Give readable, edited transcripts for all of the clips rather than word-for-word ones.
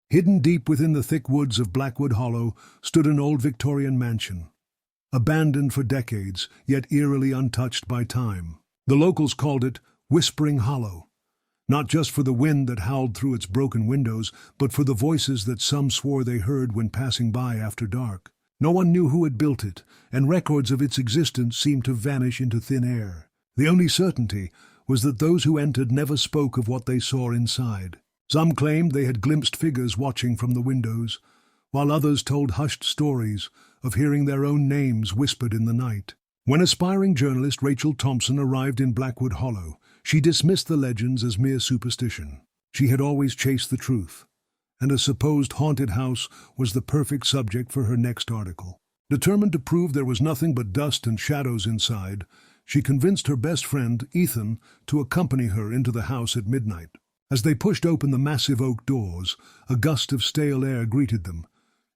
Hidden deep within the thick woods of Blackwood Hollow stood an old Victorian mansion, abandoned for decades, yet eerily untouched by time. The locals called it Whispering Hollow, not just for the wind that howled through its broken windows, but for the voices that some swore they heard when passing by after dark. No one knew who had built it, and records of its existence seemed to vanish into thin air. The only certainty was that those who entered never spoke of what they saw inside. Some claimed they had glimpsed figures watching from the windows, while others told hushed stories of hearing their own names whispered in the night. When aspiring journalist Rachel Thompson arrived in Blackwood Hollow, she dismissed the legends as mere superstition. She had always chased the truth, and a supposed haunted house was the perfect subject for her next article. Determined to prove there was nothing but dust and shadows inside, she convinced her best friend, Ethan, to accompany her into the house at midnight. As they pushed open the massive oak doors, a gust of stale air greeted them,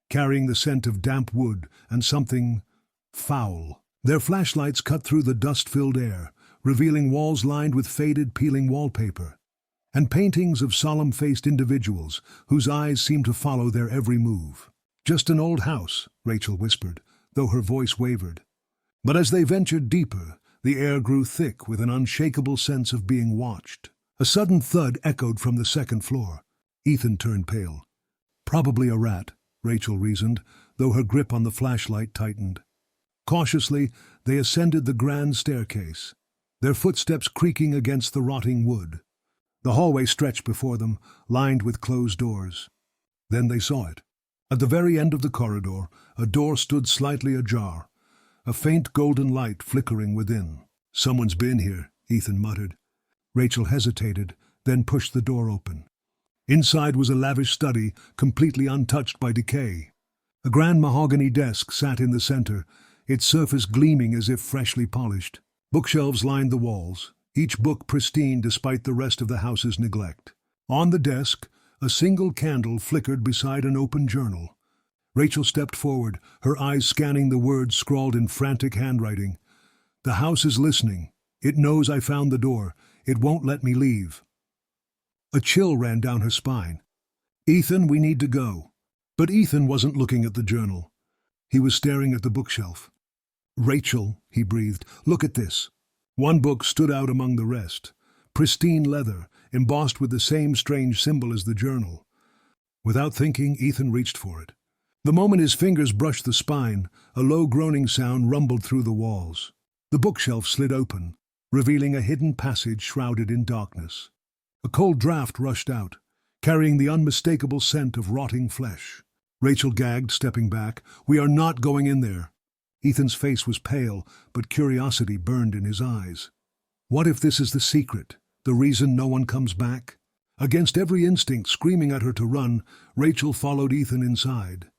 carrying the scent of damp wood and something foul. Their flashlights cut through the dust-filled air, revealing walls lined with faded, peeling wallpaper, and paintings of solemn-faced individuals whose eyes seemed to follow their every move. "Just an old house," Rachel whispered, though her voice wavered. But as they ventured deeper, the air grew thick with an unshakable sense of being watched. A sudden thud echoed from the second floor. Ethan turned pale. "Probably a rat," Rachel reasoned, though her grip on the flashlight tightened. Cautiously, they ascended the grand staircase, their footsteps creaking against the rotting wood. The hallway stretched before them, lined with closed doors. Then they saw it. At the very end of the corridor, a door stood slightly ajar, a faint golden light flickering within. "Someone's been here," Ethan muttered. Rachel hesitated, then pushed the door open. Inside was a lavish study, completely untouched by decay. A grand mahogany desk sat in the center, its surface gleaming as if freshly polished. Bookshelves lined the walls, each book pristine despite the rest of the house's neglect. On the desk, a single candle flickered beside an open journal. Rachel stepped forward, her eyes scanning the words scrawled in frantic handwriting. "The house is listening. It knows I found the door. It won't let me leave." A chill ran down her spine. "Ethan, we need to go." But Ethan wasn't looking at the journal. He was staring at the bookshelf. "Rachel," he breathed, "look at this." One book stood out among the rest, pristine leather, embossed with the same strange symbol as the journal. Without thinking, Ethan reached for it. The moment his fingers brushed the spine, a low groaning sound rumbled through the walls. The bookshelf slid open, revealing a hidden passage shrouded in darkness. A cold draft rushed out, carrying the unmistakable scent of rotting flesh. Rachel gagged, stepping back. "We are not going in there." Ethan's face was pale, but curiosity burned in his eyes. What if this is the secret, the reason no one comes back? Against every instinct screaming at her to run, Rachel followed Ethan inside.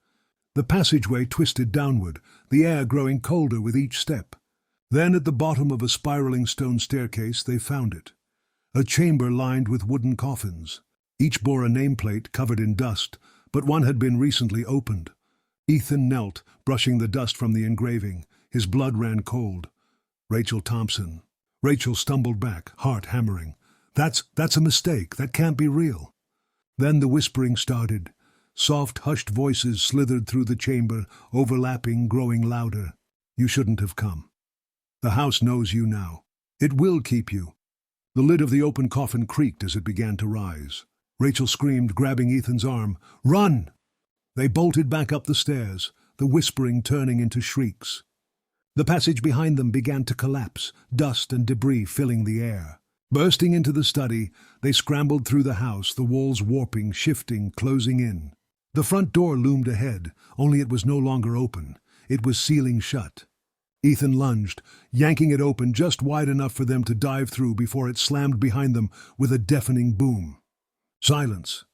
The passageway twisted downward, the air growing colder with each step. Then at the bottom of a spiraling stone staircase they found it. A chamber lined with wooden coffins. Each bore a nameplate covered in dust, but one had been recently opened. Ethan knelt, brushing the dust from the engraving. His blood ran cold. "Rachel Thompson." Rachel stumbled back, heart hammering. That's a mistake. That can't be real." Then the whispering started. Soft, hushed voices slithered through the chamber, overlapping, growing louder. "You shouldn't have come. The house knows you now. It will keep you." The lid of the open coffin creaked as it began to rise. Rachel screamed, grabbing Ethan's arm. "Run!" They bolted back up the stairs, the whispering turning into shrieks. The passage behind them began to collapse, dust and debris filling the air. Bursting into the study, they scrambled through the house, the walls warping, shifting, closing in. The front door loomed ahead, only it was no longer open. It was sealing shut. Ethan lunged, yanking it open just wide enough for them to dive through before it slammed behind them with a deafening boom. Silence.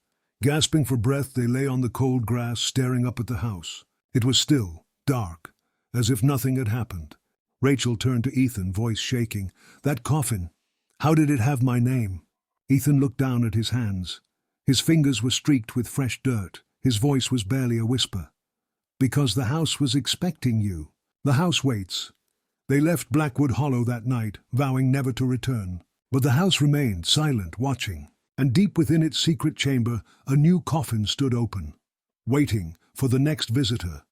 Gasping for breath, they lay on the cold grass, staring up at the house. It was still, dark, as if nothing had happened. Rachel turned to Ethan, voice shaking. "That coffin, how did it have my name?" Ethan looked down at his hands. His fingers were streaked with fresh dirt. His voice was barely a whisper. "Because the house was expecting you. The house waits." They left Blackwood Hollow that night, vowing never to return. But the house remained, silent, watching. and deep within its secret chamber, a new coffin stood open, waiting for the next visitor.